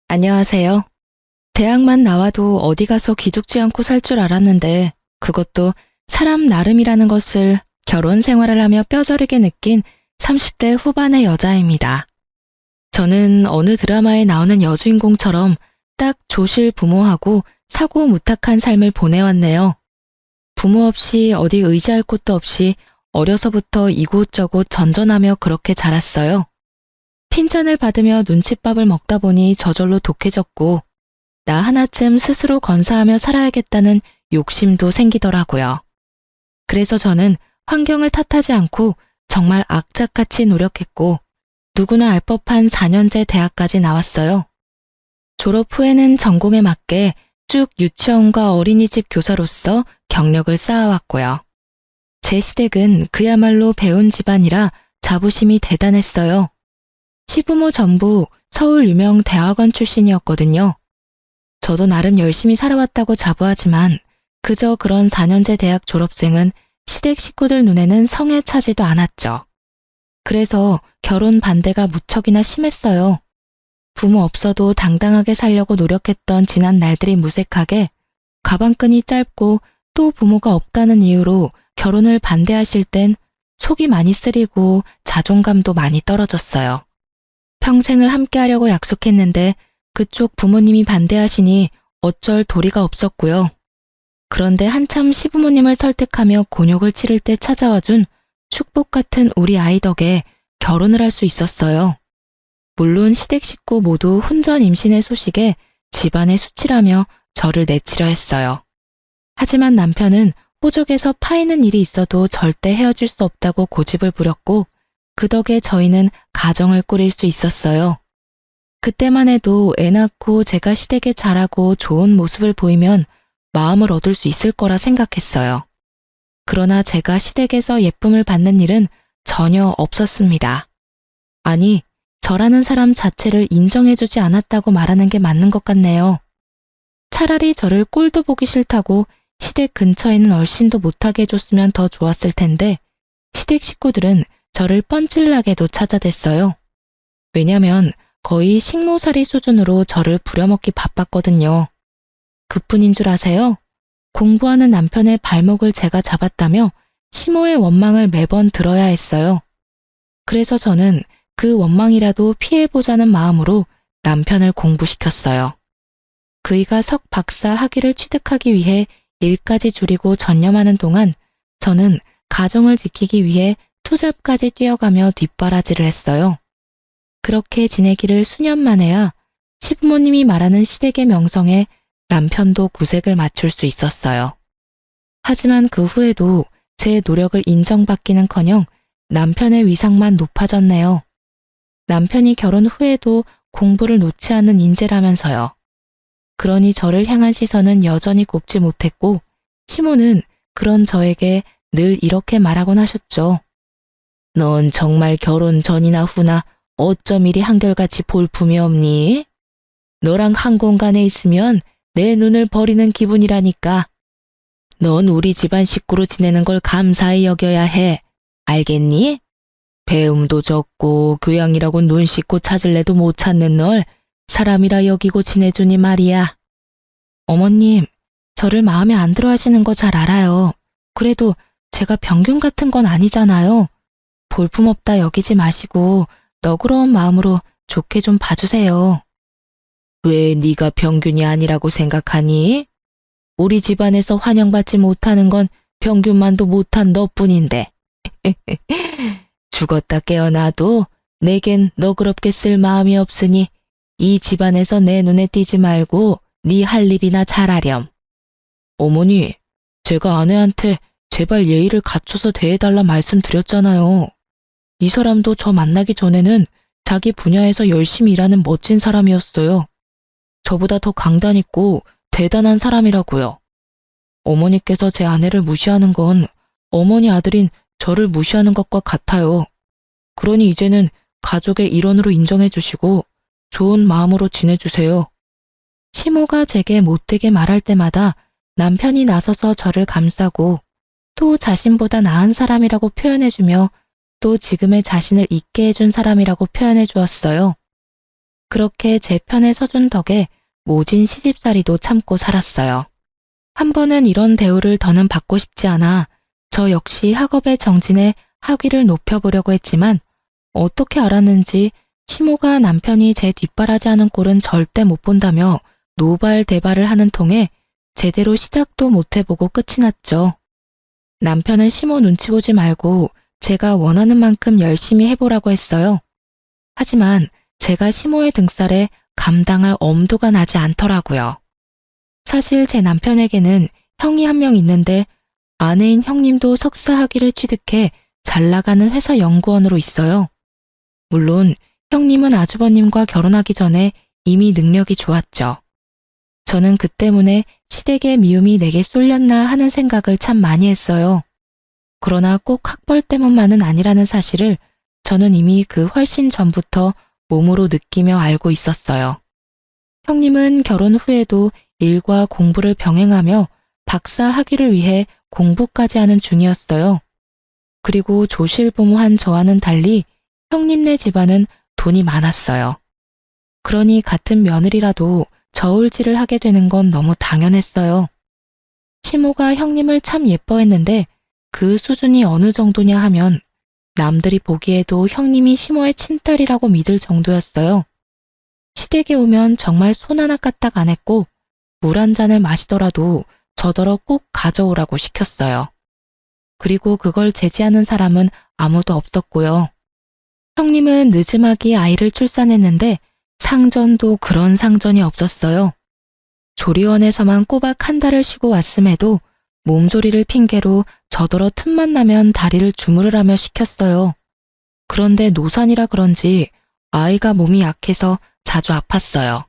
안녕하세요. 대학만 나와도 어디 가서 기죽지 않고 살 줄 알았는데 그것도 사람 나름이라는 것을 결혼 생활을 하며 뼈저리게 느낀 30대 후반의 여자입니다. 저는 어느 드라마에 나오는 여주인공처럼 딱 조실 부모하고 사고 무탁한 삶을 보내왔네요. 부모 없이 어디 의지할 곳도 없이 어려서부터 이곳저곳 전전하며 그렇게 자랐어요. 핀잔을 받으며 눈칫밥을 먹다 보니 저절로 독해졌고 나 하나쯤 스스로 건사하며 살아야겠다는 욕심도 생기더라고요. 그래서 저는 환경을 탓하지 않고 정말 악착같이 노력했고 누구나 알 법한 4년제 대학까지 나왔어요. 졸업 후에는 전공에 맞게 쭉 유치원과 어린이집 교사로서 경력을 쌓아왔고요. 제 시댁은 그야말로 배운 집안이라 자부심이 대단했어요. 시부모 전부 서울 유명 대학원 출신이었거든요. 저도 나름 열심히 살아왔다고 자부하지만 그저 그런 4년제 대학 졸업생은 시댁 식구들 눈에는 성에 차지도 않았죠. 그래서 결혼 반대가 무척이나 심했어요. 부모 없어도 당당하게 살려고 노력했던 지난 날들이 무색하게 가방끈이 짧고 또 부모가 없다는 이유로 결혼을 반대하실 땐 속이 많이 쓰리고 자존감도 많이 떨어졌어요. 평생을 함께하려고 약속했는데 그쪽 부모님이 반대하시니 어쩔 도리가 없었고요. 그런데 한참 시부모님을 설득하며 곤욕을 치를 때 찾아와준 축복 같은 우리 아이 덕에 결혼을 할 수 있었어요. 물론 시댁 식구 모두 혼전 임신의 소식에 집안에 수치라며 저를 내치려 했어요. 하지만 남편은 호적에서 파이는 일이 있어도 절대 헤어질 수 없다고 고집을 부렸고 그 덕에 저희는 가정을 꾸릴 수 있었어요. 그때만 해도 애 낳고 제가 시댁에 잘하고 좋은 모습을 보이면 마음을 얻을 수 있을 거라 생각했어요. 그러나 제가 시댁에서 예쁨을 받는 일은 전혀 없었습니다. 아니, 저라는 사람 자체를 인정해주지 않았다고 말하는 게 맞는 것 같네요. 차라리 저를 꼴도 보기 싫다고 시댁 근처에는 얼씬도 못하게 해줬으면 더 좋았을 텐데 시댁 식구들은 저를 뻔질나게도 찾아댔어요. 왜냐면 거의 식모살이 수준으로 저를 부려먹기 바빴거든요. 그뿐인 줄 아세요? 공부하는 남편의 발목을 제가 잡았다며 시모의 원망을 매번 들어야 했어요. 그래서 저는 그 원망이라도 피해보자는 마음으로 남편을 공부시켰어요. 그이가 석 박사 학위를 취득하기 위해 일까지 줄이고 전념하는 동안 저는 가정을 지키기 위해 투잡까지 뛰어가며 뒷바라지를 했어요. 그렇게 지내기를 수년 만에야 시부모님이 말하는 시댁의 명성에 남편도 구색을 맞출 수 있었어요. 하지만 그 후에도 제 노력을 인정받기는커녕 남편의 위상만 높아졌네요. 남편이 결혼 후에도 공부를 놓지 않는 인재라면서요. 그러니 저를 향한 시선은 여전히 곱지 못했고 시모는 그런 저에게 늘 이렇게 말하곤 하셨죠. 넌 정말 결혼 전이나 후나 어쩜 이리 한결같이 볼품이 없니? 너랑 한 공간에 있으면 내 눈을 버리는 기분이라니까. 넌 우리 집안 식구로 지내는 걸 감사히 여겨야 해. 알겠니? 배움도 적고 교양이라고 눈 씻고 찾을래도 못 찾는 널 사람이라 여기고 지내주니 말이야. 어머님, 저를 마음에 안 들어 하시는 거 잘 알아요. 그래도 제가 병균 같은 건 아니잖아요. 볼품없다 여기지 마시고 너그러운 마음으로 좋게 좀 봐주세요. 왜 네가 병균이 아니라고 생각하니? 우리 집안에서 환영받지 못하는 건 병균만도 못한 너뿐인데. 죽었다 깨어나도 내겐 너그럽게 쓸 마음이 없으니 이 집안에서 내 눈에 띄지 말고 네 할 일이나 잘하렴. 어머니, 제가 아내한테 제발 예의를 갖춰서 대해달라 말씀드렸잖아요. 이 사람도 저 만나기 전에는 자기 분야에서 열심히 일하는 멋진 사람이었어요. 저보다 더 강단 있고 대단한 사람이라고요. 어머니께서 제 아내를 무시하는 건 어머니 아들인 저를 무시하는 것과 같아요. 그러니 이제는 가족의 일원으로 인정해 주시고 좋은 마음으로 지내주세요. 시모가 제게 못되게 말할 때마다 남편이 나서서 저를 감싸고 또 자신보다 나은 사람이라고 표현해주며 또 지금의 자신을 있게 해준 사람이라고 표현해 주었어요. 그렇게 제 편에 서준 덕에 모진 시집살이도 참고 살았어요. 한 번은 이런 대우를 더는 받고 싶지 않아 저 역시 학업에 정진해 학위를 높여보려고 했지만 어떻게 알았는지 시모가 남편이 제 뒷바라지하는 꼴은 절대 못 본다며 노발대발을 하는 통에 제대로 시작도 못 해보고 끝이 났죠. 남편은 시모 눈치 보지 말고 제가 원하는 만큼 열심히 해보라고 했어요. 하지만 제가 시모의 등살에 감당할 엄두가 나지 않더라고요. 사실 제 남편에게는 형이 한 명 있는데 아내인 형님도 석사 학위를 취득해 잘 나가는 회사 연구원으로 있어요. 물론 형님은 아주버님과 결혼하기 전에 이미 능력이 좋았죠. 저는 그 때문에 시댁의 미움이 내게 쏠렸나 하는 생각을 참 많이 했어요. 그러나 꼭 학벌 때문만은 아니라는 사실을 저는 이미 그 훨씬 전부터 몸으로 느끼며 알고 있었어요. 형님은 결혼 후에도 일과 공부를 병행하며 박사 학위를 위해 공부까지 하는 중이었어요. 그리고 조실부모한 저와는 달리 형님네 집안은 돈이 많았어요. 그러니 같은 며느리라도 저울질을 하게 되는 건 너무 당연했어요. 시모가 형님을 참 예뻐했는데 그 수준이 어느 정도냐 하면 남들이 보기에도 형님이 시모의 친딸이라고 믿을 정도였어요. 시댁에 오면 정말 손 하나 까딱 안 했고 물 한 잔을 마시더라도 저더러 꼭 가져오라고 시켰어요. 그리고 그걸 제지하는 사람은 아무도 없었고요. 형님은 늦음하게 아이를 출산했는데 상전도 그런 상전이 없었어요. 조리원에서만 꼬박 한 달을 쉬고 왔음에도 몸조리를 핑계로 저더러 틈만 나면 다리를 주무르라며 시켰어요. 그런데 노산이라 그런지 아이가 몸이 약해서 자주 아팠어요.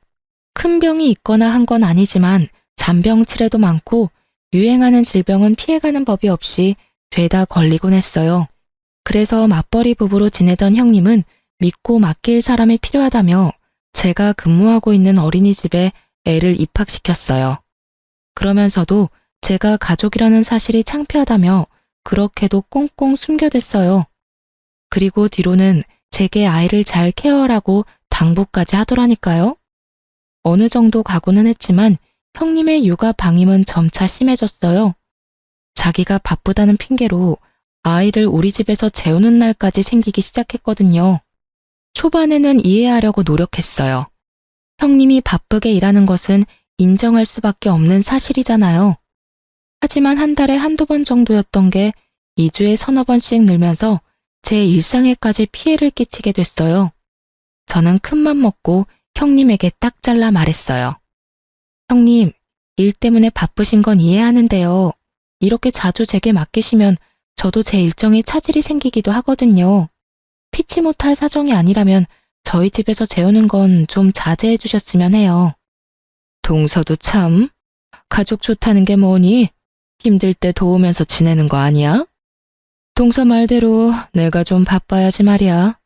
큰 병이 있거나 한 건 아니지만 잔병치레도 많고 유행하는 질병은 피해가는 법이 없이 죄다 걸리곤 했어요. 그래서 맞벌이 부부로 지내던 형님은 믿고 맡길 사람이 필요하다며 제가 근무하고 있는 어린이집에 애를 입학시켰어요. 그러면서도 제가 가족이라는 사실이 창피하다며 그렇게도 꽁꽁 숨겨댔어요. 그리고 뒤로는 제게 아이를 잘 케어하라고 당부까지 하더라니까요. 어느 정도 각오는 했지만 형님의 육아 방임은 점차 심해졌어요. 자기가 바쁘다는 핑계로 아이를 우리 집에서 재우는 날까지 생기기 시작했거든요. 초반에는 이해하려고 노력했어요. 형님이 바쁘게 일하는 것은 인정할 수밖에 없는 사실이잖아요. 하지만 한 달에 한두 번 정도였던 게 2주에 서너 번씩 늘면서 제 일상에까지 피해를 끼치게 됐어요. 저는 큰맘 먹고 형님에게 딱 잘라 말했어요. 형님, 일 때문에 바쁘신 건 이해하는데요. 이렇게 자주 제게 맡기시면 저도 제 일정에 차질이 생기기도 하거든요. 피치 못할 사정이 아니라면 저희 집에서 재우는 건 좀 자제해 주셨으면 해요. 동서도 참, 가족 좋다는 게 뭐니? 힘들 때 도우면서 지내는 거 아니야? 동서 말대로 내가 좀 바빠야지 말이야.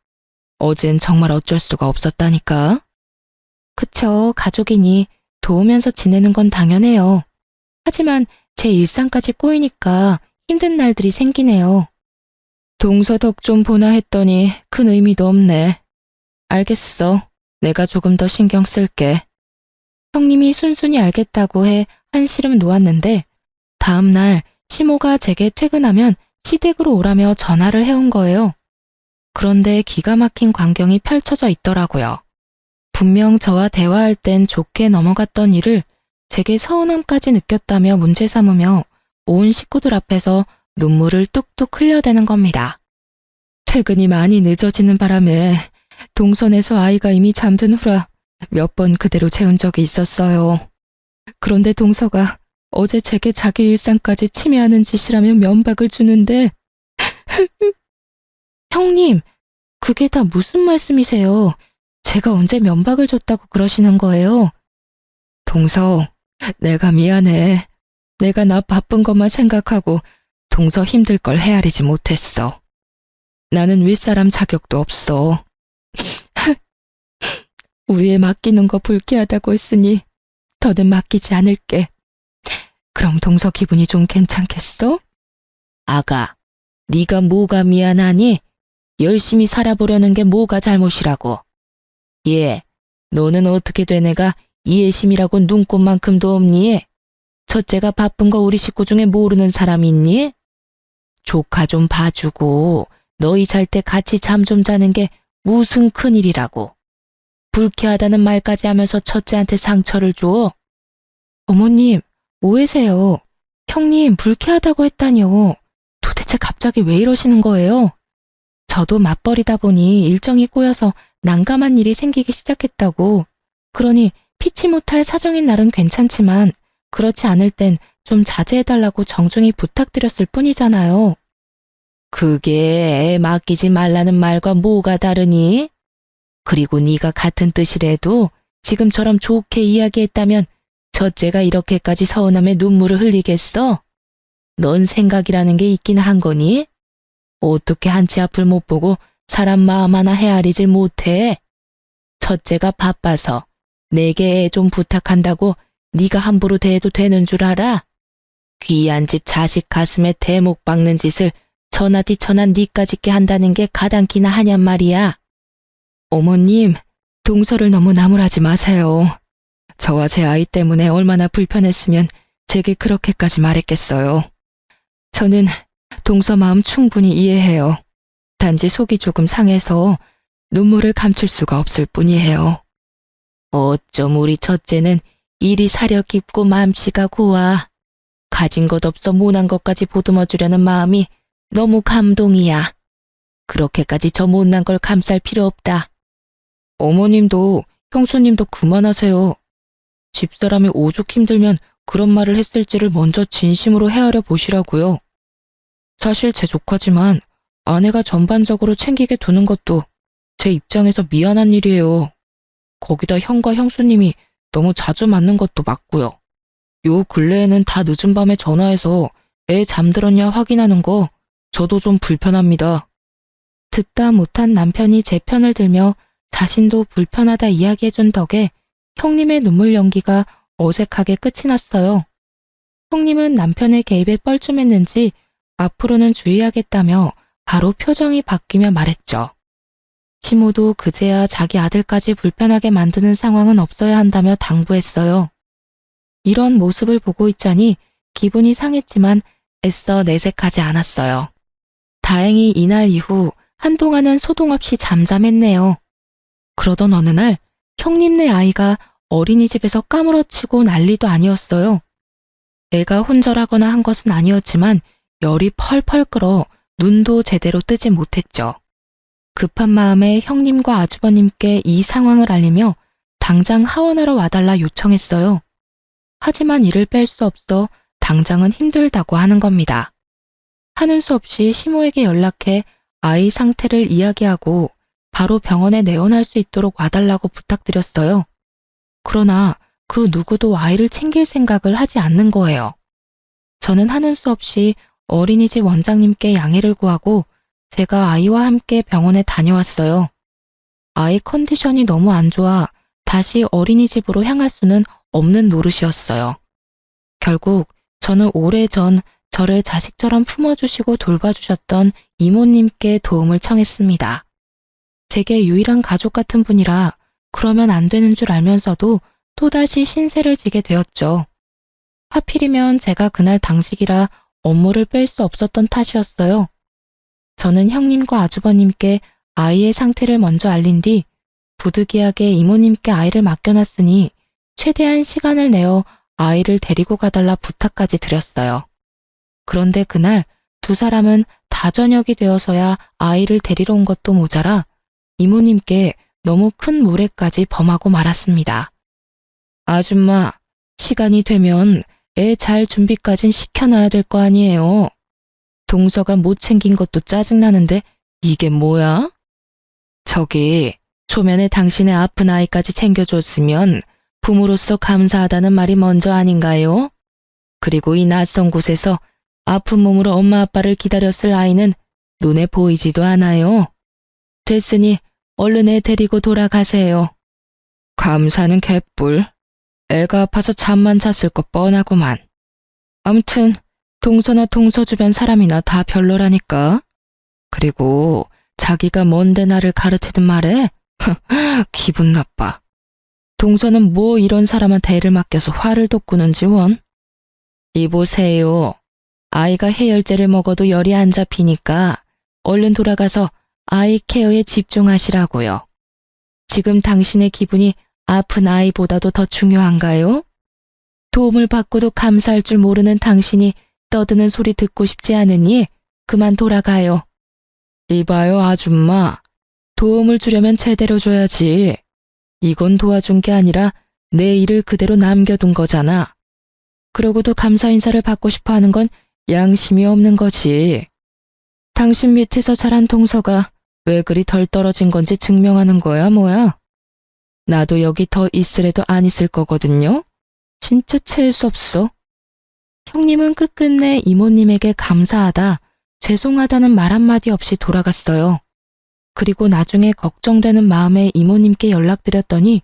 어젠 정말 어쩔 수가 없었다니까. 그쵸, 가족이니 도우면서 지내는 건 당연해요. 하지만 제 일상까지 꼬이니까 힘든 날들이 생기네요. 동서 덕 좀 보나 했더니 큰 의미도 없네. 알겠어. 내가 조금 더 신경 쓸게. 형님이 순순히 알겠다고 해 한시름 놓았는데 다음 날 시모가 제게 퇴근하면 시댁으로 오라며 전화를 해온 거예요. 그런데 기가 막힌 광경이 펼쳐져 있더라고요. 분명 저와 대화할 땐 좋게 넘어갔던 일을 제게 서운함까지 느꼈다며 문제 삼으며 온 식구들 앞에서 눈물을 뚝뚝 흘려대는 겁니다. 퇴근이 많이 늦어지는 바람에 동선에서 아이가 이미 잠든 후라 몇 번 그대로 재운 적이 있었어요. 그런데 동서가 어제 제게 자기 일상까지 침해하는 짓이라며 면박을 주는데 형님, 그게 다 무슨 말씀이세요? 제가 언제 면박을 줬다고 그러시는 거예요? 동서, 내가 미안해. 내가 나 바쁜 것만 생각하고 동서 힘들 걸 헤아리지 못했어. 나는 윗사람 자격도 없어. 우리 애 맡기는 거 불쾌하다고 했으니 더는 맡기지 않을게. 그럼 동서 기분이 좀 괜찮겠어? 아가, 네가 뭐가 미안하니? 열심히 살아보려는 게 뭐가 잘못이라고. 얘, 너는 어떻게 된 애가 이해심이라고 눈꼽만큼도 없니? 첫째가 바쁜 거 우리 식구 중에 모르는 사람 있니? 조카 좀 봐주고 너희 잘 때 같이 잠 좀 자는 게 무슨 큰일이라고. 불쾌하다는 말까지 하면서 첫째한테 상처를 줘. 어머님, 오해세요. 형님 불쾌하다고 했다니요. 도대체 갑자기 왜 이러시는 거예요? 저도 맞벌이다 보니 일정이 꼬여서 난감한 일이 생기기 시작했다고. 그러니 피치 못할 사정인 날은 괜찮지만 그렇지 않을 땐 좀 자제해달라고 정중히 부탁드렸을 뿐이잖아요. 그게 애 맡기지 말라는 말과 뭐가 다르니? 그리고 네가 같은 뜻이라도 지금처럼 좋게 이야기했다면 첫째가 이렇게까지 서운함에 눈물을 흘리겠어? 넌 생각이라는 게 있긴 한 거니? 어떻게 한치 앞을 못 보고 사람 마음 하나 헤아리질 못해? 첫째가 바빠서 내게 애 좀 부탁한다고 네가 함부로 대해도 되는 줄 알아? 귀한 집 자식 가슴에 대목 박는 짓을 천하디천한 니까 짓게 한다는 게 가당키나 하냔 말이야. 어머님, 동서를 너무 나무라지 마세요. 저와 제 아이 때문에 얼마나 불편했으면 제게 그렇게까지 말했겠어요. 저는 동서 마음 충분히 이해해요. 단지 속이 조금 상해서 눈물을 감출 수가 없을 뿐이에요. 어쩜 우리 첫째는 일이 사려 깊고 맘씨가 고와. 가진 것 없어 못난 것까지 보듬어 주려는 마음이 너무 감동이야. 그렇게까지 저 못난 걸 감쌀 필요 없다. 어머님도 형수님도 그만하세요. 집사람이 오죽 힘들면 그런 말을 했을지를 먼저 진심으로 헤아려 보시라고요. 사실 제 조카지만 아내가 전반적으로 챙기게 두는 것도 제 입장에서 미안한 일이에요. 거기다 형과 형수님이 너무 자주 맞는 것도 맞고요. 요 근래에는 다 늦은 밤에 전화해서 애 잠들었냐 확인하는 거 저도 좀 불편합니다. 듣다 못한 남편이 제 편을 들며 자신도 불편하다 이야기해준 덕에 형님의 눈물 연기가 어색하게 끝이 났어요. 형님은 남편의 개입에 뻘쭘했는지 앞으로는 주의하겠다며 바로 표정이 바뀌며 말했죠. 시모도 그제야 자기 아들까지 불편하게 만드는 상황은 없어야 한다며 당부했어요. 이런 모습을 보고 있자니 기분이 상했지만 애써 내색하지 않았어요. 다행히 이날 이후 한동안은 소동 없이 잠잠했네요. 그러던 어느 날 형님네 아이가 어린이집에서 까무러치고 난리도 아니었어요. 애가 혼절하거나 한 것은 아니었지만 열이 펄펄 끓어 눈도 제대로 뜨지 못했죠. 급한 마음에 형님과 아주버님께 이 상황을 알리며 당장 하원하러 와달라 요청했어요. 하지만 이를 뺄 수 없어 당장은 힘들다고 하는 겁니다. 하는 수 없이 시모에게 연락해 아이 상태를 이야기하고 바로 병원에 내원할 수 있도록 와달라고 부탁드렸어요. 그러나 그 누구도 아이를 챙길 생각을 하지 않는 거예요. 저는 하는 수 없이 어린이집 원장님께 양해를 구하고 제가 아이와 함께 병원에 다녀왔어요. 아이 컨디션이 너무 안 좋아 다시 어린이집으로 향할 수는 없는 노릇이었어요. 결국 저는 오래전 저를 자식처럼 품어주시고 돌봐주셨던 이모님께 도움을 청했습니다. 제게 유일한 가족 같은 분이라 그러면 안 되는 줄 알면서도 또다시 신세를 지게 되었죠. 하필이면 제가 그날 당직이라 업무를 뺄 수 없었던 탓이었어요. 저는 형님과 아주버님께 아이의 상태를 먼저 알린 뒤 부득이하게 이모님께 아이를 맡겨놨으니 최대한 시간을 내어 아이를 데리고 가달라 부탁까지 드렸어요. 그런데 그날 두 사람은 다 저녁이 되어서야 아이를 데리러 온 것도 모자라 이모님께 너무 큰 무례까지 범하고 말았습니다. 아줌마, 시간이 되면 애 잘 준비까진 시켜놔야 될 거 아니에요. 동서가 못 챙긴 것도 짜증나는데 이게 뭐야? 저기 초면에 당신의 아픈 아이까지 챙겨줬으면 부모로서 감사하다는 말이 먼저 아닌가요? 그리고 이 낯선 곳에서 아픈 몸으로 엄마 아빠를 기다렸을 아이는 눈에 보이지도 않아요. 됐으니 얼른 애 데리고 돌아가세요. 감사는 개뿔. 애가 아파서 잠만 잤을 것 뻔하구만. 암튼 동서나 동서 주변 사람이나 다 별로라니까. 그리고 자기가 뭔데 나를 가르치든 말해? 기분 나빠. 동서는 뭐 이런 사람한테 애를 맡겨서 화를 돋구는지 원. 이보세요. 아이가 해열제를 먹어도 열이 안 잡히니까 얼른 돌아가서 아이 케어에 집중하시라고요. 지금 당신의 기분이 아픈 아이보다도 더 중요한가요? 도움을 받고도 감사할 줄 모르는 당신이 떠드는 소리 듣고 싶지 않으니 그만 돌아가요. 이봐요, 아줌마. 도움을 주려면 제대로 줘야지. 이건 도와준 게 아니라 내 일을 그대로 남겨둔 거잖아. 그러고도 감사 인사를 받고 싶어 하는 건 양심이 없는 거지. 당신 밑에서 자란 동서가 왜 그리 덜 떨어진 건지 증명하는 거야, 뭐야? 나도 여기 더 있으래도 안 있을 거거든요. 진짜 재수 없어. 형님은 끝끝내 이모님에게 감사하다, 죄송하다는 말 한마디 없이 돌아갔어요. 그리고 나중에 걱정되는 마음에 이모님께 연락드렸더니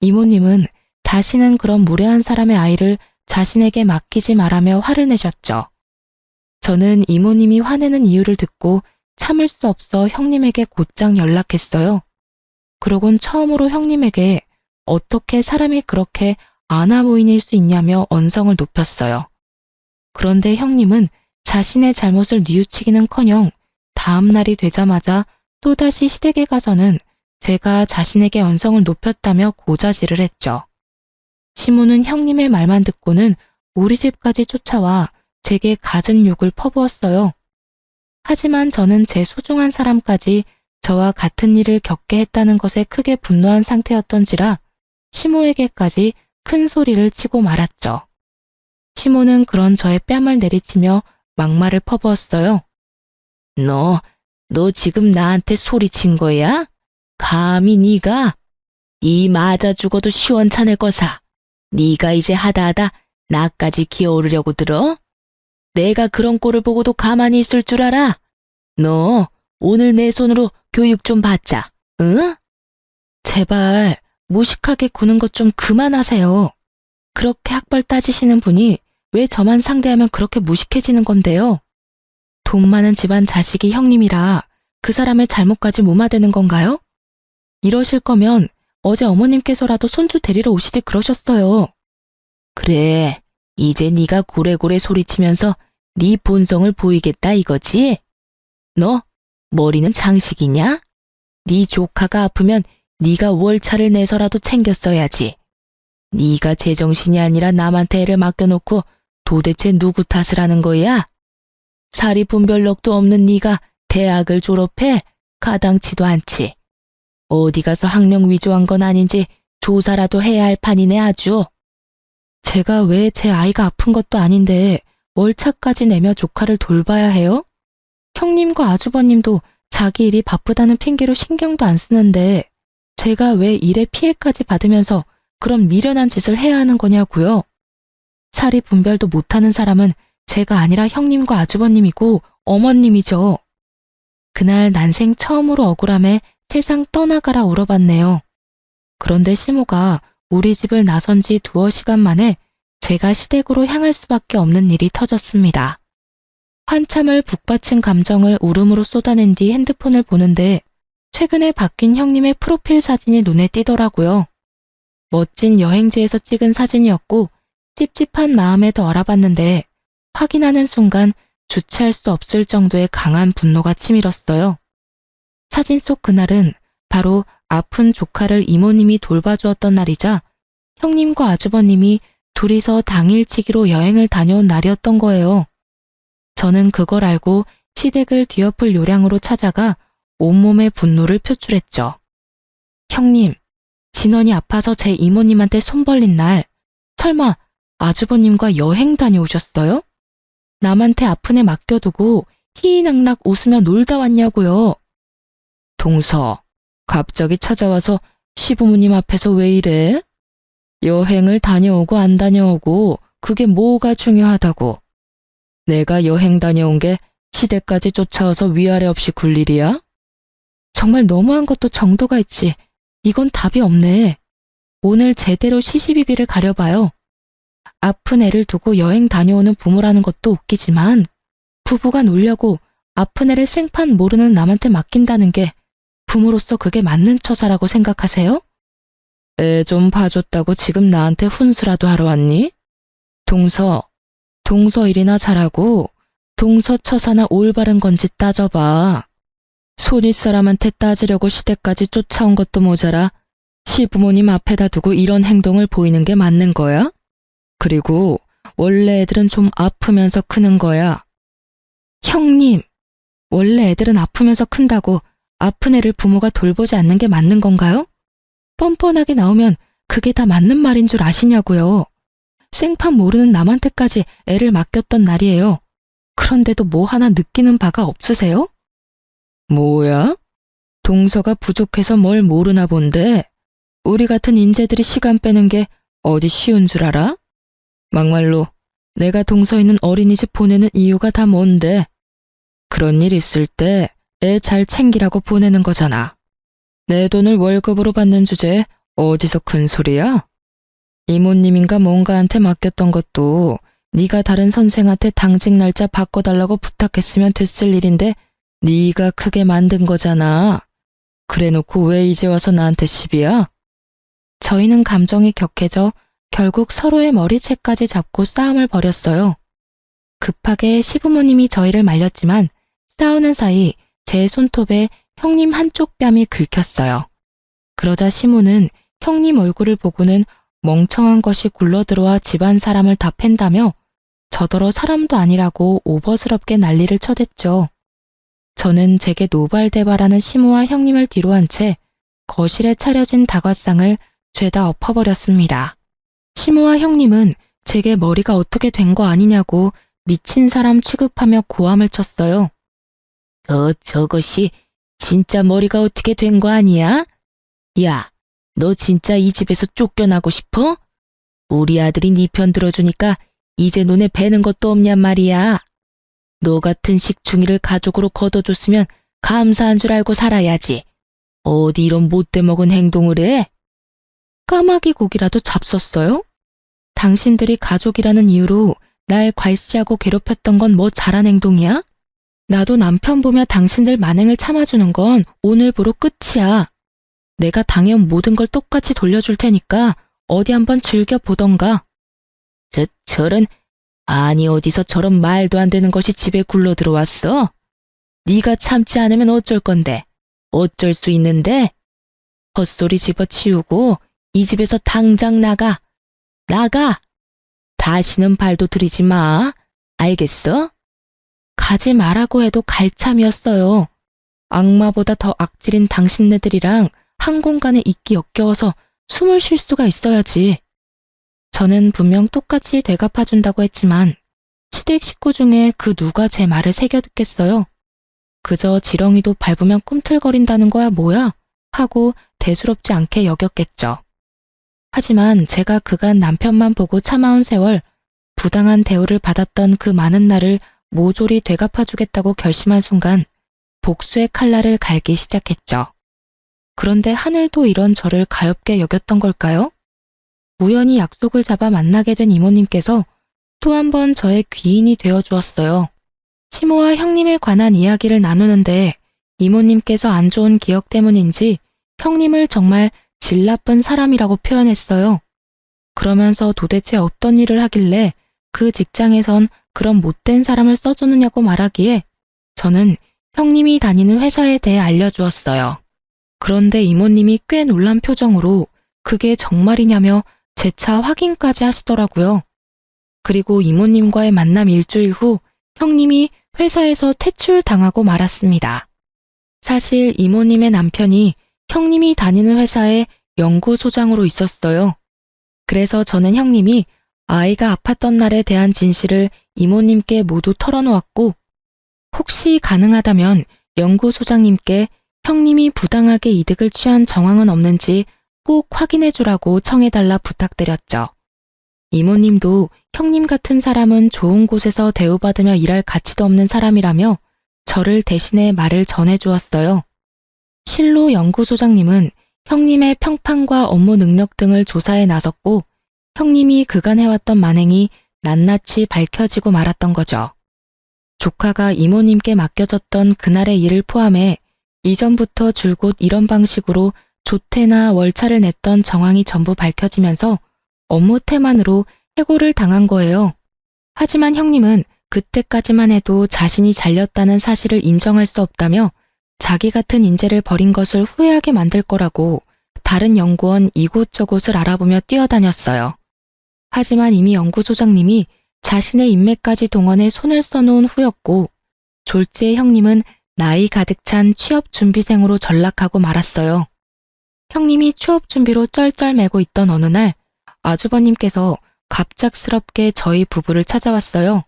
이모님은 다시는 그런 무례한 사람의 아이를 자신에게 맡기지 말라며 화를 내셨죠. 저는 이모님이 화내는 이유를 듣고 참을 수 없어 형님에게 곧장 연락했어요. 그러곤 처음으로 형님에게 어떻게 사람이 그렇게 아나무인일 수 있냐며 언성을 높였어요. 그런데 형님은 자신의 잘못을 뉘우치기는커녕 다음 날이 되자마자 또다시 시댁에 가서는 제가 자신에게 언성을 높였다며 고자질을 했죠. 시모는 형님의 말만 듣고는 우리 집까지 쫓아와 제게 갖은 욕을 퍼부었어요. 하지만 저는 제 소중한 사람까지 저와 같은 일을 겪게 했다는 것에 크게 분노한 상태였던지라 시모에게까지 큰 소리를 치고 말았죠. 시모는 그런 저의 뺨을 내리치며 막말을 퍼부었어요. 너 지금 나한테 소리친 거야? 감히 네가? 이 맞아 죽어도 시원찮을 거사. 네가 이제 하다하다 나까지 기어오르려고 들어? 내가 그런 꼴을 보고도 가만히 있을 줄 알아? 너 오늘 내 손으로 교육 좀 받자, 응? 제발 무식하게 구는 것 좀 그만하세요. 그렇게 학벌 따지시는 분이 왜 저만 상대하면 그렇게 무식해지는 건데요? 돈 많은 집안 자식이 형님이라 그 사람의 잘못까지 무마되는 건가요? 이러실 거면 어제 어머님께서라도 손주 데리러 오시지 그러셨어요. 그래, 이제 네가 고래고래 소리치면서 네 본성을 보이겠다 이거지? 너 머리는 장식이냐? 네 조카가 아프면 네가 월차를 내서라도 챙겼어야지. 네가 제정신이 아니라 남한테 애를 맡겨놓고 도대체 누구 탓을 하는 거야? 사리분별력도 없는 네가 대학을 졸업해? 가당치도 않지. 어디 가서 학력 위조한 건 아닌지 조사라도 해야 할 판이네 아주. 제가 왜 제 아이가 아픈 것도 아닌데 월차까지 내며 조카를 돌봐야 해요? 형님과 아주버님도 자기 일이 바쁘다는 핑계로 신경도 안 쓰는데 제가 왜 일에 피해까지 받으면서 그런 미련한 짓을 해야 하는 거냐고요? 사리 분별도 못하는 사람은 제가 아니라 형님과 아주버님이고 어머님이죠. 그날 난생 처음으로 억울함에 세상 떠나가라 울어봤네요. 그런데 시모가 우리 집을 나선 지 2시간 만에 제가 시댁으로 향할 수밖에 없는 일이 터졌습니다. 한참을 북받친 감정을 울음으로 쏟아낸 뒤 핸드폰을 보는데 최근에 바뀐 형님의 프로필 사진이 눈에 띄더라고요. 멋진 여행지에서 찍은 사진이었고 찝찝한 마음에 더 알아봤는데 확인하는 순간 주체할 수 없을 정도의 강한 분노가 치밀었어요. 사진 속 그날은 바로 아픈 조카를 이모님이 돌봐주었던 날이자 형님과 아주버님이 둘이서 당일치기로 여행을 다녀온 날이었던 거예요. 저는 그걸 알고 시댁을 뒤엎을 요량으로 찾아가 온몸의 분노를 표출했죠. 형님, 진원이 아파서 제 이모님한테 손 벌린 날 설마 아주버님과 여행 다녀오셨어요? 남한테 아픈 애 맡겨두고 희희낙낙 웃으며 놀다 왔냐고요. 동서, 갑자기 찾아와서 시부모님 앞에서 왜 이래? 여행을 다녀오고 안 다녀오고 그게 뭐가 중요하다고. 내가 여행 다녀온 게 시댁까지 쫓아와서 위아래 없이 굴 일이야? 정말 너무한 것도 정도가 있지. 이건 답이 없네. 오늘 제대로 시시비비를 가려봐요. 아픈 애를 두고 여행 다녀오는 부모라는 것도 웃기지만 부부가 놀려고 아픈 애를 생판 모르는 남한테 맡긴다는 게 부모로서 그게 맞는 처사라고 생각하세요? 애 좀 봐줬다고 지금 나한테 훈수라도 하러 왔니? 동서 일이나 잘하고 동서 처사나 올바른 건지 따져봐. 손윗 사람한테 따지려고 시댁까지 쫓아온 것도 모자라 시부모님 앞에다 두고 이런 행동을 보이는 게 맞는 거야? 그리고 원래 애들은 좀 아프면서 크는 거야. 형님, 원래 애들은 아프면서 큰다고 아픈 애를 부모가 돌보지 않는 게 맞는 건가요? 뻔뻔하게 나오면 그게 다 맞는 말인 줄 아시냐고요. 생판 모르는 남한테까지 애를 맡겼던 날이에요. 그런데도 뭐 하나 느끼는 바가 없으세요? 뭐야? 동서가 부족해서 뭘 모르나 본데 우리 같은 인재들이 시간 빼는 게 어디 쉬운 줄 알아? 막말로 내가 동서 있는 어린이집 보내는 이유가 다 뭔데? 그런 일 있을 때 애 잘 챙기라고 보내는 거잖아. 내 돈을 월급으로 받는 주제에 어디서 큰 소리야? 이모님인가 뭔가한테 맡겼던 것도 네가 다른 선생한테 당직 날짜 바꿔달라고 부탁했으면 됐을 일인데 네가 크게 만든 거잖아. 그래놓고 왜 이제 와서 나한테 시비야? 저희는 감정이 격해져 결국 서로의 머리채까지 잡고 싸움을 벌였어요. 급하게 시부모님이 저희를 말렸지만 싸우는 사이 제 손톱에 형님 한쪽 뺨이 긁혔어요. 그러자 시모는 형님 얼굴을 보고는 멍청한 것이 굴러들어와 집안 사람을 다 팬다며 저더러 사람도 아니라고 오버스럽게 난리를 쳐댔죠. 저는 제게 노발대발하는 시모와 형님을 뒤로 한 채 거실에 차려진 다과상을 죄다 엎어버렸습니다. 시모와 형님은 제게 머리가 어떻게 된 거 아니냐고 미친 사람 취급하며 고함을 쳤어요. 저것이 진짜 머리가 어떻게 된 거 아니야? 야, 너 진짜 이 집에서 쫓겨나고 싶어? 우리 아들이 네 편 들어주니까 이제 눈에 뵈는 것도 없냔 말이야. 너 같은 식충이를 가족으로 거둬줬으면 감사한 줄 알고 살아야지. 어디 이런 못돼 먹은 행동을 해? 까마귀 고기라도 잡섰어요? 당신들이 가족이라는 이유로 날 괄시하고 괴롭혔던 건 뭐 잘한 행동이야? 나도 남편 보며 당신들 만행을 참아주는 건 오늘부로 끝이야. 내가 당연 모든 걸 똑같이 돌려줄 테니까 어디 한번 즐겨보던가. 저런, 아니 어디서 저런 말도 안 되는 것이 집에 굴러 들어왔어? 네가 참지 않으면 어쩔 건데? 어쩔 수 있는데? 헛소리 집어치우고 이 집에서 당장 나가. 나가! 다시는 발도 들이지 마. 알겠어? 가지 말라고 해도 갈 참이었어요. 악마보다 더 악질인 당신네들이랑 한 공간에 있기 역겨워서 숨을 쉴 수가 있어야지. 저는 분명 똑같이 되갚아준다고 했지만 시댁 식구 중에 그 누가 제 말을 새겨 듣겠어요. 그저 지렁이도 밟으면 꿈틀거린다는 거야 뭐야? 하고 대수롭지 않게 여겼겠죠. 하지만 제가 그간 남편만 보고 참아온 세월, 부당한 대우를 받았던 그 많은 날을 모조리 되갚아주겠다고 결심한 순간 복수의 칼날을 갈기 시작했죠. 그런데 하늘도 이런 저를 가엾게 여겼던 걸까요? 우연히 약속을 잡아 만나게 된 이모님께서 또 한 번 저의 귀인이 되어 주었어요. 시모와 형님에 관한 이야기를 나누는데 이모님께서 안 좋은 기억 때문인지 형님을 정말 질 나쁜 사람이라고 표현했어요. 그러면서 도대체 어떤 일을 하길래 그 직장에선 그런 못된 사람을 써주느냐고 말하기에 저는 형님이 다니는 회사에 대해 알려주었어요. 그런데 이모님이 꽤 놀란 표정으로 그게 정말이냐며 재차 확인까지 하시더라고요. 그리고 이모님과의 만남 일주일 후 형님이 회사에서 퇴출당하고 말았습니다. 사실 이모님의 남편이 형님이 다니는 회사의 연구소장으로 있었어요. 그래서 저는 형님이 아이가 아팠던 날에 대한 진실을 이모님께 모두 털어놓았고 혹시 가능하다면 연구소장님께 형님이 부당하게 이득을 취한 정황은 없는지 꼭 확인해주라고 청해달라 부탁드렸죠. 이모님도 형님 같은 사람은 좋은 곳에서 대우받으며 일할 가치도 없는 사람이라며 저를 대신해 말을 전해주었어요. 실로 연구소장님은 형님의 평판과 업무 능력 등을 조사해 나섰고 형님이 그간 해왔던 만행이 낱낱이 밝혀지고 말았던 거죠. 조카가 이모님께 맡겨졌던 그날의 일을 포함해 이전부터 줄곧 이런 방식으로 조퇴나 월차를 냈던 정황이 전부 밝혀지면서 업무 태만으로 해고를 당한 거예요. 하지만 형님은 그때까지만 해도 자신이 잘렸다는 사실을 인정할 수 없다며 자기 같은 인재를 버린 것을 후회하게 만들 거라고 다른 연구원 이곳저곳을 알아보며 뛰어다녔어요. 하지만 이미 연구소장님이 자신의 인맥까지 동원해 손을 써놓은 후였고 졸지의 형님은 나이 가득 찬 취업준비생으로 전락하고 말았어요. 형님이 취업준비로 쩔쩔매고 있던 어느 날 아주버님께서 갑작스럽게 저희 부부를 찾아왔어요.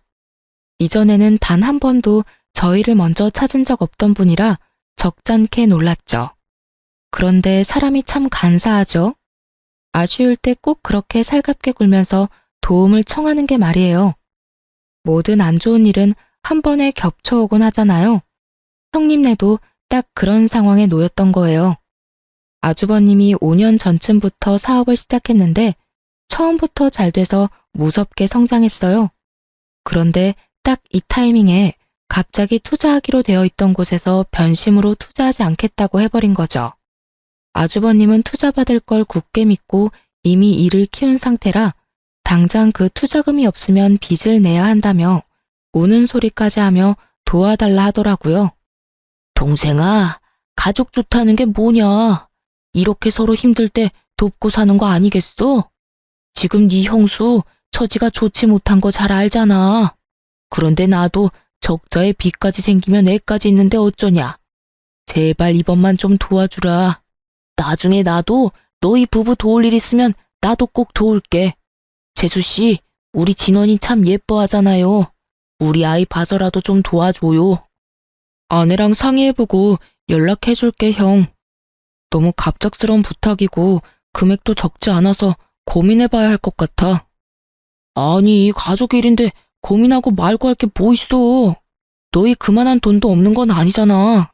이전에는 단 한 번도 저희를 먼저 찾은 적 없던 분이라 적잖게 놀랐죠. 그런데 사람이 참 간사하죠. 아쉬울 때 꼭 그렇게 살갑게 굴면서 도움을 청하는 게 말이에요. 모든 안 좋은 일은 한 번에 겹쳐오곤 하잖아요. 형님네도 딱 그런 상황에 놓였던 거예요. 아주버님이 5년 전쯤부터 사업을 시작했는데 처음부터 잘 돼서 무섭게 성장했어요. 그런데 딱 이 타이밍에 갑자기 투자하기로 되어 있던 곳에서 변심으로 투자하지 않겠다고 해버린 거죠. 아주버님은 투자받을 걸 굳게 믿고 이미 일을 키운 상태라 당장 그 투자금이 없으면 빚을 내야 한다며 우는 소리까지 하며 도와달라 하더라고요. 동생아, 가족 좋다는 게 뭐냐? 이렇게 서로 힘들 때 돕고 사는 거 아니겠어? 지금 네 형수 처지가 좋지 못한 거 잘 알잖아. 그런데 나도 적자에 빚까지 생기면 애까지 있는데 어쩌냐. 제발 이번만 좀 도와주라. 나중에 나도 너희 부부 도울 일 있으면 나도 꼭 도울게. 재수씨, 우리 진원이 참 예뻐하잖아요. 우리 아이 봐서라도 좀 도와줘요. 아내랑 상의해보고 연락해줄게, 형. 너무 갑작스러운 부탁이고 금액도 적지 않아서 고민해봐야 할 것 같아. 아니, 가족 일인데 고민하고 말고 할 게 뭐 있어. 너희 그만한 돈도 없는 건 아니잖아.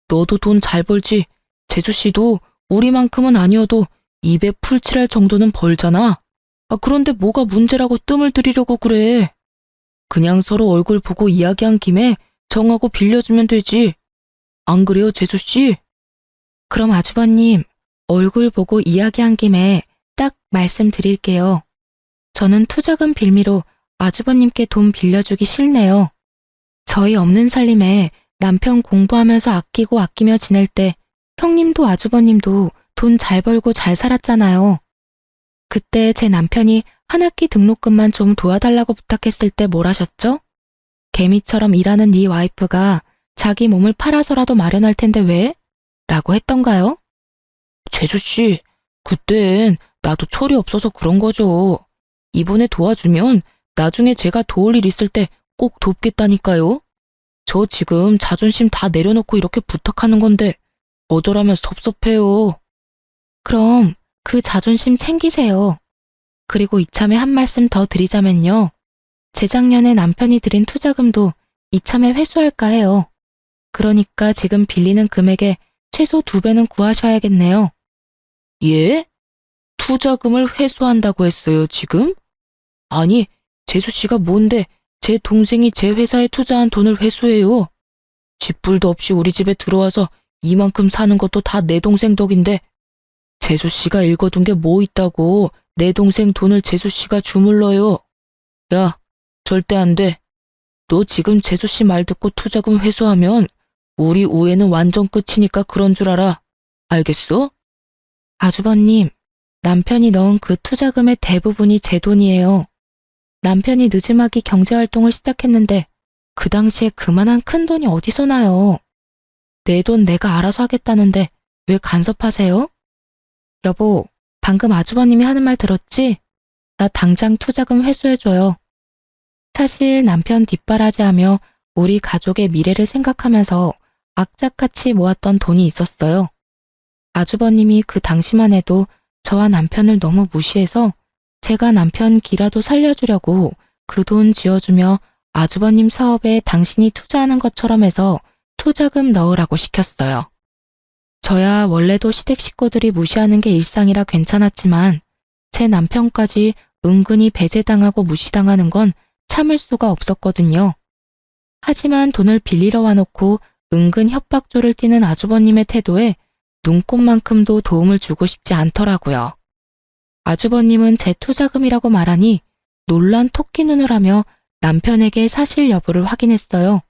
너도 돈 잘 벌지. 재수씨도 우리만큼은 아니어도 입에 풀칠할 정도는 벌잖아. 그런데 뭐가 문제라고 뜸을 들이려고 그래. 그냥 서로 얼굴 보고 이야기한 김에 정하고 빌려주면 되지. 안 그래요, 재수씨? 그럼 아주버님, 얼굴 보고 이야기한 김에 딱 말씀드릴게요. 저는 투자금 빌미로 아주버님께 돈 빌려주기 싫네요. 저희 없는 살림에 남편 공부하면서 아끼고 아끼며 지낼 때 형님도 아주버님도 돈 잘 벌고 잘 살았잖아요. 그때 제 남편이 한 학기 등록금만 좀 도와달라고 부탁했을 때 뭘 하셨죠? 개미처럼 일하는 네 와이프가 자기 몸을 팔아서라도 마련할 텐데 왜? 라고 했던가요? 재수씨, 그땐 나도 철이 없어서 그런 거죠. 이번에 도와주면 나중에 제가 도울 일 있을 때 꼭 돕겠다니까요. 저 지금 자존심 다 내려놓고 이렇게 부탁하는 건데 거절하면 섭섭해요. 그럼 그 자존심 챙기세요. 그리고 이참에 한 말씀 더 드리자면요. 재작년에 남편이 드린 투자금도 이참에 회수할까 해요. 그러니까 지금 빌리는 금액의 최소 2배는 구하셔야겠네요. 예? 투자금을 회수한다고 했어요, 지금? 아니, 재수씨가 뭔데 제 동생이 제 회사에 투자한 돈을 회수해요. 쥐뿔도 없이 우리 집에 들어와서 이만큼 사는 것도 다 내 동생 덕인데 재수씨가 읽어둔 게 뭐 있다고 내 동생 돈을 재수씨가 주물러요. 야, 절대 안 돼. 너 지금 재수씨 말 듣고 투자금 회수하면 우리 우애는 완전 끝이니까 그런 줄 알아. 알겠어? 아주버님, 남편이 넣은 그 투자금의 대부분이 제 돈이에요. 남편이 늦음하기 경제활동을 시작했는데 그 당시에 그만한 큰 돈이 어디서 나요. 내 돈 내가 알아서 하겠다는데 왜 간섭하세요? 여보, 방금 아주버님이 하는 말 들었지? 나 당장 투자금 회수해줘요. 사실 남편 뒷바라지하며 우리 가족의 미래를 생각하면서 악착같이 모았던 돈이 있었어요. 아주버님이 그 당시만 해도 저와 남편을 너무 무시해서 제가 남편 기라도 살려주려고 그 돈 쥐어주며 아주버님 사업에 당신이 투자하는 것처럼 해서 투자금 넣으라고 시켰어요. 저야 원래도 시댁 식구들이 무시하는 게 일상이라 괜찮았지만 제 남편까지 은근히 배제당하고 무시당하는 건 참을 수가 없었거든요. 하지만 돈을 빌리러 와놓고 은근 협박조를 띠는 아주버님의 태도에 눈꼽만큼도 도움을 주고 싶지 않더라고요. 아주버님은 제 투자금이라고 말하니 놀란 토끼 눈을 하며 남편에게 사실 여부를 확인했어요.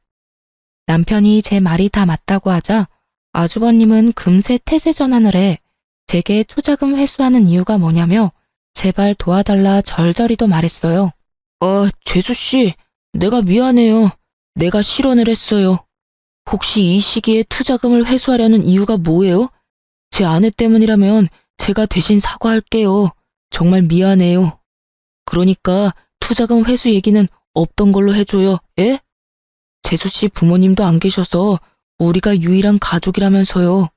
남편이 제 말이 다 맞다고 하자 아주버님은 금세 태세 전환을 해 제게 투자금 회수하는 이유가 뭐냐며 제발 도와달라 절절히도 말했어요. 재수씨, 내가 미안해요. 내가 실언을 했어요. 혹시 이 시기에 투자금을 회수하려는 이유가 뭐예요? 제 아내 때문이라면 제가 대신 사과할게요. 정말 미안해요. 그러니까 투자금 회수 얘기는 없던 걸로 해줘요. 예? 재수씨 부모님도 안 계셔서 우리가 유일한 가족이라면서요.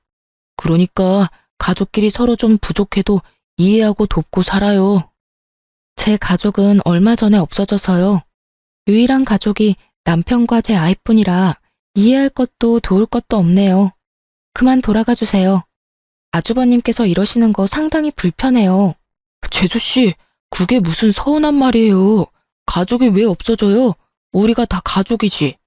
그러니까 가족끼리 서로 좀 부족해도 이해하고 돕고 살아요. 제 가족은 얼마 전에 없어져서요. 유일한 가족이 남편과 제 아이뿐이라 이해할 것도 도울 것도 없네요. 그만 돌아가 주세요. 아주버님께서 이러시는 거 상당히 불편해요. 재수씨, 그게 무슨 서운한 말이에요. 가족이 왜 없어져요? 우리가 다 가족이지.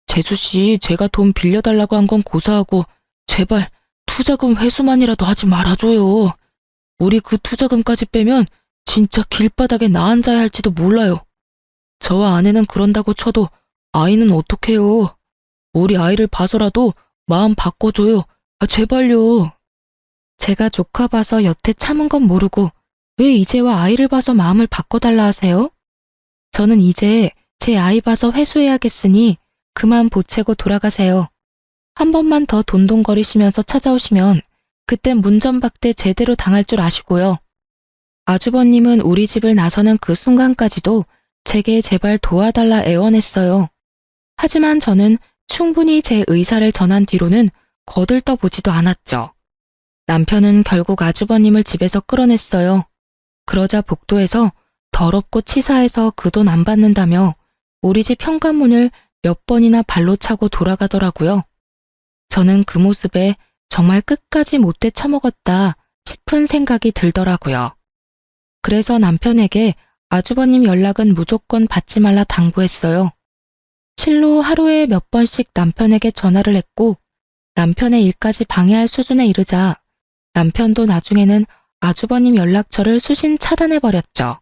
재수씨, 제가 돈 빌려달라고 한 건 고사하고 제발 투자금 회수만이라도 하지 말아줘요. 우리 그 투자금까지 빼면 진짜 길바닥에 나 앉아야 할지도 몰라요. 저와 아내는 그런다고 쳐도 아이는 어떡해요. 우리 아이를 봐서라도 마음 바꿔줘요. 제발요. 제가 조카 봐서 여태 참은 건 모르고 왜 이제와 아이를 봐서 마음을 바꿔달라 하세요? 저는 이제 제 아이 봐서 회수해야겠으니 그만 보채고 돌아가세요. 한 번만 더 돈돈거리시면서 찾아오시면 그땐 문전박대 제대로 당할 줄 아시고요. 아주버님은 우리 집을 나서는 그 순간까지도 제게 제발 도와달라 애원했어요. 하지만 저는 충분히 제 의사를 전한 뒤로는 거들떠보지도 않았죠. 남편은 결국 아주버님을 집에서 끌어냈어요. 그러자 복도에서 더럽고 치사해서 그 돈 안 받는다며 우리 집 현관문을 몇 번이나 발로 차고 돌아가더라고요. 저는 그 모습에 정말 끝까지 못돼 처먹었다 싶은 생각이 들더라고요. 그래서 남편에게 아주버님 연락은 무조건 받지 말라 당부했어요. 실로 하루에 몇 번씩 남편에게 전화를 했고 남편의 일까지 방해할 수준에 이르자 남편도 나중에는 아주버님 연락처를 수신 차단해버렸죠.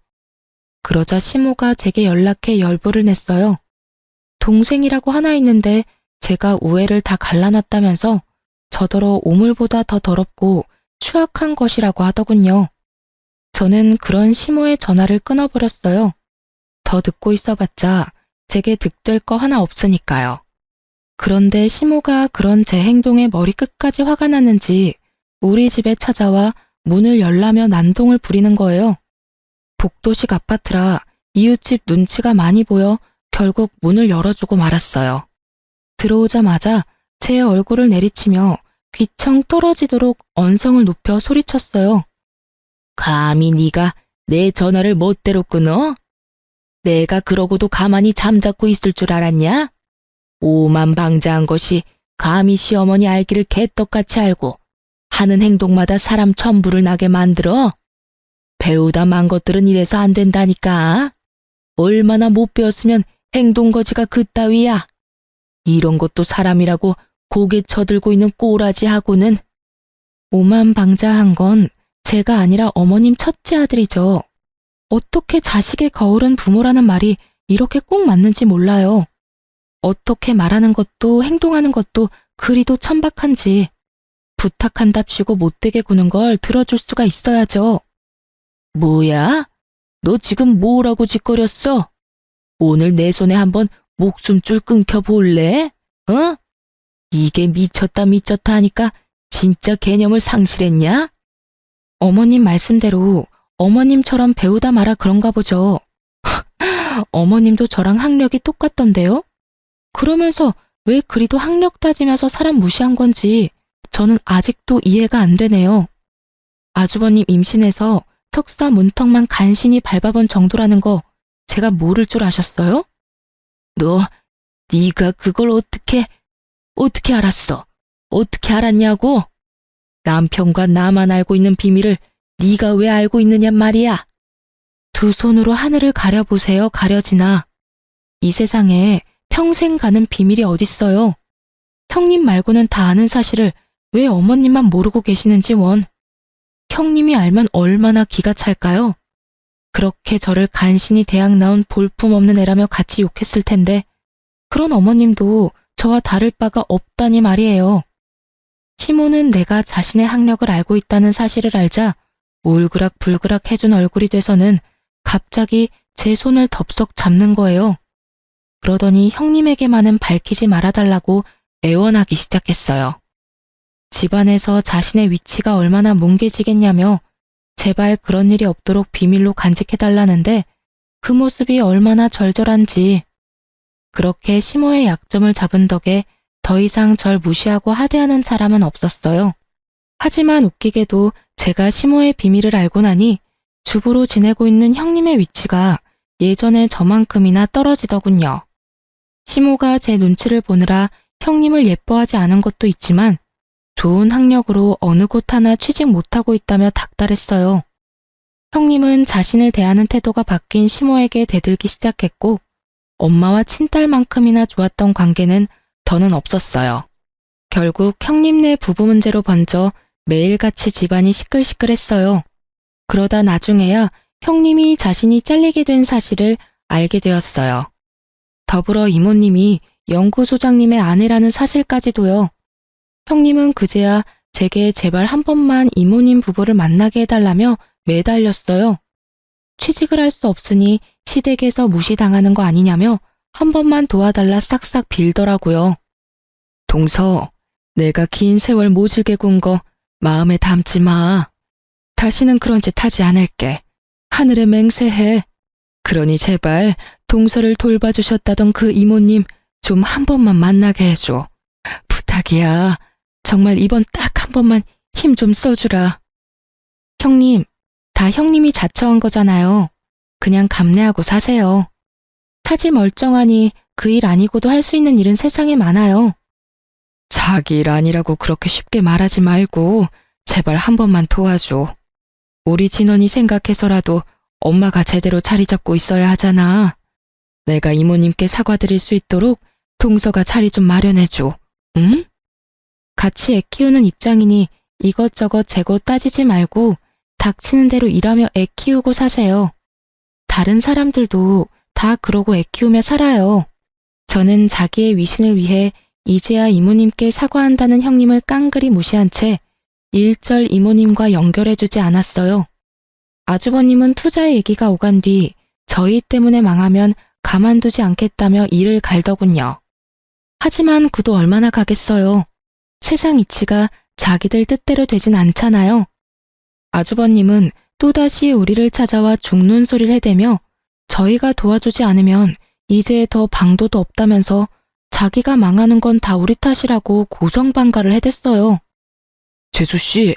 그러자 시모가 제게 연락해 열불을 냈어요. 동생이라고 하나 있는데 제가 우애를 다 갈라놨다면서 저더러 오물보다 더 더럽고 추악한 것이라고 하더군요. 저는 그런 시모의 전화를 끊어버렸어요. 더 듣고 있어봤자 제게 득될 거 하나 없으니까요. 그런데 시모가 그런 제 행동에 머리끝까지 화가 났는지 우리 집에 찾아와 문을 열라며 난동을 부리는 거예요. 복도식 아파트라 이웃집 눈치가 많이 보여 결국 문을 열어주고 말았어요. 들어오자마자 제 얼굴을 내리치며 귀청 떨어지도록 언성을 높여 소리쳤어요. 감히 네가 내 전화를 멋대로 끊어? 내가 그러고도 가만히 잠자코 있을 줄 알았냐? 오만방자한 것이 감히 시어머니 알기를 개떡같이 알고 하는 행동마다 사람 천부를 나게 만들어? 배우다 만 것들은 이래서 안 된다니까. 얼마나 못 배웠으면 행동거지가 그따위야. 이런 것도 사람이라고 고개 쳐들고 있는 꼬라지하고는. 오만방자한 건 제가 아니라 어머님 첫째 아들이죠. 어떻게 자식의 거울은 부모라는 말이 이렇게 꼭 맞는지 몰라요. 어떻게 말하는 것도 행동하는 것도 그리도 천박한지. 부탁한답시고 못되게 구는 걸 들어줄 수가 있어야죠. 뭐야? 너 지금 뭐라고 짓거렸어? 오늘 내 손에 한번 목숨줄 끊겨볼래? 어? 이게 미쳤다 하니까 진짜 개념을 상실했냐? 어머님 말씀대로 어머님처럼 배우다 마라 그런가 보죠. 어머님도 저랑 학력이 똑같던데요? 그러면서 왜 그리도 학력 따지면서 사람 무시한 건지 저는 아직도 이해가 안 되네요. 아주버님 임신해서 석사 문턱만 간신히 밟아본 정도라는 거 제가 모를 줄 아셨어요? 네가 그걸 어떻게 알았어? 어떻게 알았냐고? 남편과 나만 알고 있는 비밀을 네가 왜 알고 있느냐 말이야. 두 손으로 하늘을 가려보세요, 가려지나. 이 세상에 평생 가는 비밀이 어딨어요. 형님 말고는 다 아는 사실을 왜 어머님만 모르고 계시는지 원. 형님이 알면 얼마나 기가 찰까요? 그렇게 저를 간신히 대학 나온 볼품없는 애라며 같이 욕했을 텐데 그런 어머님도 저와 다를 바가 없다니 말이에요. 시모는 내가 자신의 학력을 알고 있다는 사실을 알자 울그락불그락 해준 얼굴이 돼서는 갑자기 제 손을 덥석 잡는 거예요. 그러더니 형님에게만은 밝히지 말아달라고 애원하기 시작했어요. 집안에서 자신의 위치가 얼마나 뭉개지겠냐며 제발 그런 일이 없도록 비밀로 간직해달라는데 그 모습이 얼마나 절절한지. 그렇게 시모의 약점을 잡은 덕에 더 이상 절 무시하고 하대하는 사람은 없었어요. 하지만 웃기게도 제가 시모의 비밀을 알고 나니 주부로 지내고 있는 형님의 위치가 예전에 저만큼이나 떨어지더군요. 시모가 제 눈치를 보느라 형님을 예뻐하지 않은 것도 있지만 좋은 학력으로 어느 곳 하나 취직 못하고 있다며 닥달했어요. 형님은 자신을 대하는 태도가 바뀐 시모에게 대들기 시작했고 엄마와 친딸만큼이나 좋았던 관계는 더는 없었어요. 결국 형님 네 부부 문제로 번져 매일같이 집안이 시끌시끌했어요. 그러다 나중에야 형님이 자신이 잘리게 된 사실을 알게 되었어요. 더불어 이모님이 연구소장님의 아내라는 사실까지도요. 형님은 그제야 제게 제발 한 번만 이모님 부부를 만나게 해달라며 매달렸어요. 취직을 할 수 없으니 시댁에서 무시당하는 거 아니냐며 한 번만 도와달라 싹싹 빌더라고요. 동서, 내가 긴 세월 모질게 군 거 마음에 담지 마. 다시는 그런 짓 하지 않을게. 하늘에 맹세해. 그러니 제발 동서를 돌봐주셨다던 그 이모님 좀 한 번만 만나게 해줘. 부탁이야. 정말 이번 딱 한 번만 힘 좀 써주라. 형님, 다 형님이 자처한 거잖아요. 그냥 감내하고 사세요. 타지 멀쩡하니 그 일 아니고도 할 수 있는 일은 세상에 많아요. 자기 일 아니라고 그렇게 쉽게 말하지 말고 제발 한 번만 도와줘. 우리 진원이 생각해서라도 엄마가 제대로 자리 잡고 있어야 하잖아. 내가 이모님께 사과드릴 수 있도록 동서가 자리 좀 마련해줘. 응? 같이 애 키우는 입장이니 이것저것 재고 따지지 말고 닥치는 대로 일하며 애 키우고 사세요. 다른 사람들도 다 그러고 애 키우며 살아요. 저는 자기의 위신을 위해 이제야 이모님께 사과한다는 형님을 깡그리 무시한 채 일절 이모님과 연결해주지 않았어요. 아주버님은 투자의 얘기가 오간 뒤 저희 때문에 망하면 가만두지 않겠다며 이를 갈더군요. 하지만 그도 얼마나 가겠어요. 세상 이치가 자기들 뜻대로 되진 않잖아요. 아주버님은 또다시 우리를 찾아와 죽는 소리를 해대며 저희가 도와주지 않으면 이제 더 방도도 없다면서 자기가 망하는 건 다 우리 탓이라고 고성방가를 해댔어요. 재수씨,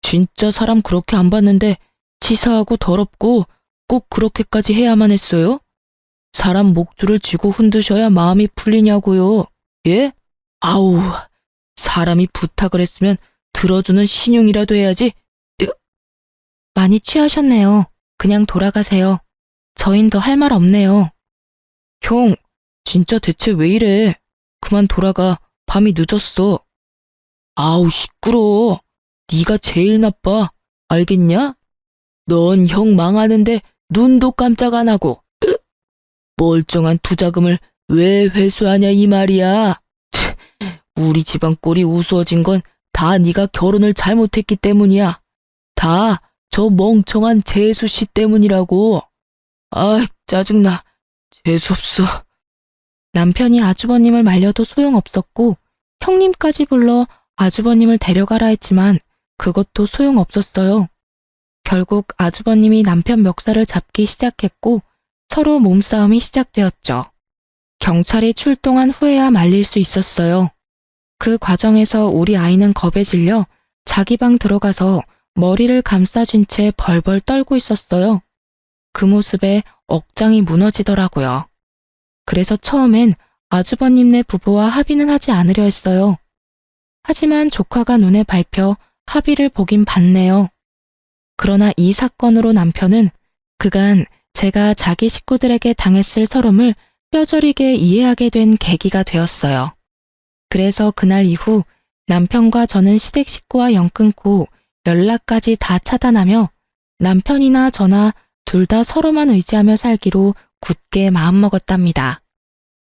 진짜 사람 그렇게 안 봤는데 치사하고 더럽고 꼭 그렇게까지 해야만 했어요? 사람 목줄을 쥐고 흔드셔야 마음이 풀리냐고요. 예? 아우, 사람이 부탁을 했으면 들어주는 신용이라도 해야지. 많이 취하셨네요. 그냥 돌아가세요. 저흰 더 할 말 없네요. 형, 진짜 대체 왜 이래? 그만 돌아가. 밤이 늦었어. 아우, 시끄러워. 네가 제일 나빠. 알겠냐? 넌 형 망하는데 눈도 깜짝 안 하고 멀쩡한 투자금을 왜 회수하냐 이 말이야. 우리 집안 꼴이 우스워진 건 다 네가 결혼을 잘못했기 때문이야. 다 저 멍청한 재수 씨 때문이라고. 아, 짜증나. 재수없어. 남편이 아주버님을 말려도 소용없었고 형님까지 불러 아주버님을 데려가라 했지만 그것도 소용없었어요. 결국 아주버님이 남편 멱살을 잡기 시작했고 서로 몸싸움이 시작되었죠. 경찰이 출동한 후에야 말릴 수 있었어요. 그 과정에서 우리 아이는 겁에 질려 자기 방 들어가서 머리를 감싸쥔 채 벌벌 떨고 있었어요. 그 모습에 억장이 무너지더라고요. 그래서 처음엔 아주버님네 부부와 합의는 하지 않으려 했어요. 하지만 조카가 눈에 밟혀 합의를 보긴 봤네요. 그러나 이 사건으로 남편은 그간 제가 자기 식구들에게 당했을 서름을 뼈저리게 이해하게 된 계기가 되었어요. 그래서 그날 이후 남편과 저는 시댁 식구와 연 끊고 연락까지 다 차단하며 남편이나 저나 둘 다 서로만 의지하며 살기로 굳게 마음먹었답니다.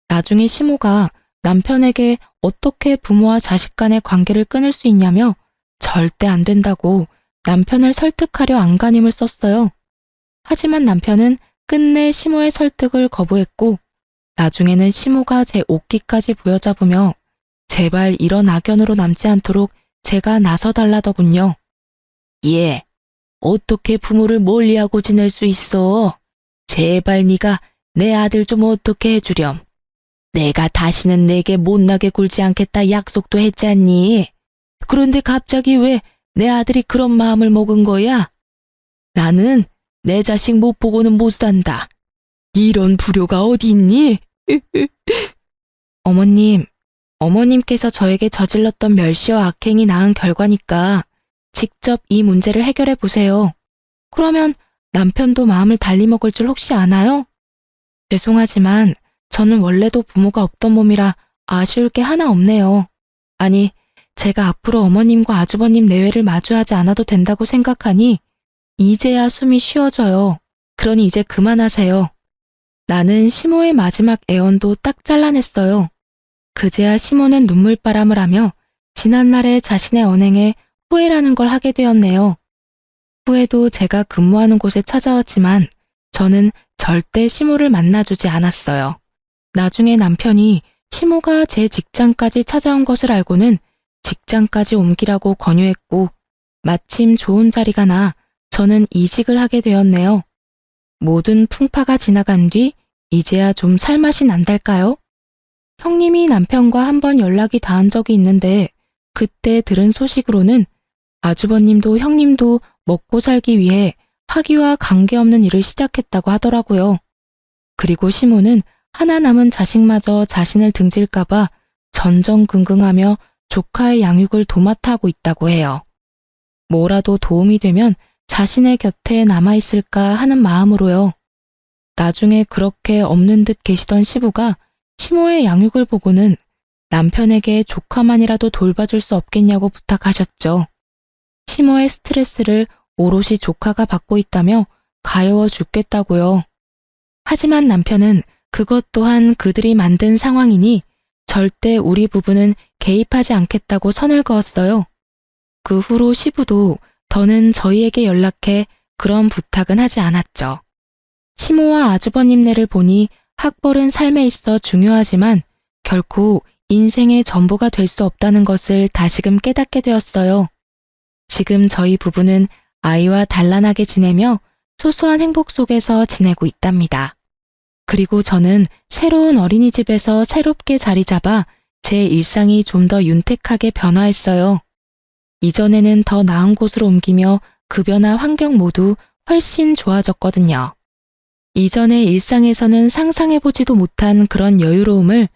나중에 시모가 남편에게 어떻게 부모와 자식 간의 관계를 끊을 수 있냐며 절대 안 된다고 남편을 설득하려 안간힘을 썼어요. 하지만 남편은 끝내 시모의 설득을 거부했고 나중에는 시모가 제 옷깃까지 부여잡으며 제발 이런 악연으로 남지 않도록 제가 나서달라더군요. 예, 어떻게 부모를 멀리하고 지낼 수 있어? 제발 네가 내 아들 좀 어떻게 해주렴. 내가 다시는 내게 못나게 굴지 않겠다 약속도 했잖니. 그런데 갑자기 왜 내 아들이 그런 마음을 먹은 거야? 나는 내 자식 못 보고는 못 산다. 이런 불효가 어디 있니? 어머님, 어머님께서 저에게 저질렀던 멸시와 악행이 낳은 결과니까 직접 이 문제를 해결해 보세요. 그러면 남편도 마음을 달리 먹을 줄 혹시 아나요? 죄송하지만 저는 원래도 부모가 없던 몸이라 아쉬울 게 하나 없네요. 아니, 제가 앞으로 어머님과 아주버님 내외를 마주하지 않아도 된다고 생각하니 이제야 숨이 쉬어져요. 그러니 이제 그만하세요. 나는 시모의 마지막 애원도 딱 잘라냈어요. 그제야 시모는 눈물바람을 하며 지난날의 자신의 언행에 후회라는 걸 하게 되었네요. 후에도 제가 근무하는 곳에 찾아왔지만 저는 절대 시모를 만나주지 않았어요. 나중에 남편이 시모가 제 직장까지 찾아온 것을 알고는 직장까지 옮기라고 권유했고 마침 좋은 자리가 나 저는 이직을 하게 되었네요. 모든 풍파가 지나간 뒤 이제야 좀 살맛이 난달까요? 형님이 남편과 한번 연락이 닿은 적이 있는데 그때 들은 소식으로는 아주버님도 형님도 먹고 살기 위해 학위와 관계없는 일을 시작했다고 하더라고요. 그리고 시모는 하나 남은 자식마저 자신을 등질까봐 전전긍긍하며 조카의 양육을 도맡아 하고 있다고 해요. 뭐라도 도움이 되면 자신의 곁에 남아있을까 하는 마음으로요. 나중에 그렇게 없는 듯 계시던 시부가 시모의 양육을 보고는 남편에게 조카만이라도 돌봐줄 수 없겠냐고 부탁하셨죠. 시모의 스트레스를 오롯이 조카가 받고 있다며 가여워 죽겠다고요. 하지만 남편은 그것 또한 그들이 만든 상황이니 절대 우리 부부는 개입하지 않겠다고 선을 그었어요. 그 후로 시부도 더는 저희에게 연락해 그런 부탁은 하지 않았죠. 시모와 아주버님네를 보니 학벌은 삶에 있어 중요하지만 결코 인생의 전부가 될 수 없다는 것을 다시금 깨닫게 되었어요. 지금 저희 부부는 아이와 단란하게 지내며 소소한 행복 속에서 지내고 있답니다. 그리고 저는 새로운 어린이집에서 새롭게 자리 잡아 제 일상이 좀 더 윤택하게 변화했어요. 이전에는 더 나은 곳으로 옮기며 급여나 환경 모두 훨씬 좋아졌거든요. 이전의 일상에서는 상상해보지도 못한 그런 여유로움을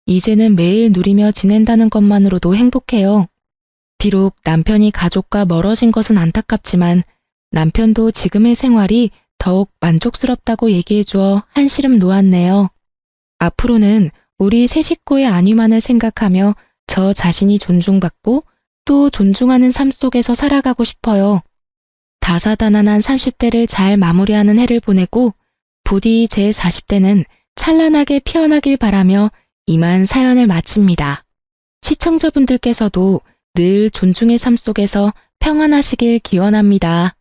이제는 매일 누리며 지낸다는 것만으로도 행복해요. 비록 남편이 가족과 멀어진 것은 안타깝지만 남편도 지금의 생활이 더욱 만족스럽다고 얘기해주어 한시름 놓았네요. 앞으로는 우리 세 식구의 안위만을 생각하며 저 자신이 존중받고 또 존중하는 삶 속에서 살아가고 싶어요. 다사다난한 30대를 잘 마무리하는 해를 보내고 부디 제 40대는 찬란하게 피어나길 바라며 이만 사연을 마칩니다. 시청자분들께서도 늘 존중의 삶 속에서 평안하시길 기원합니다.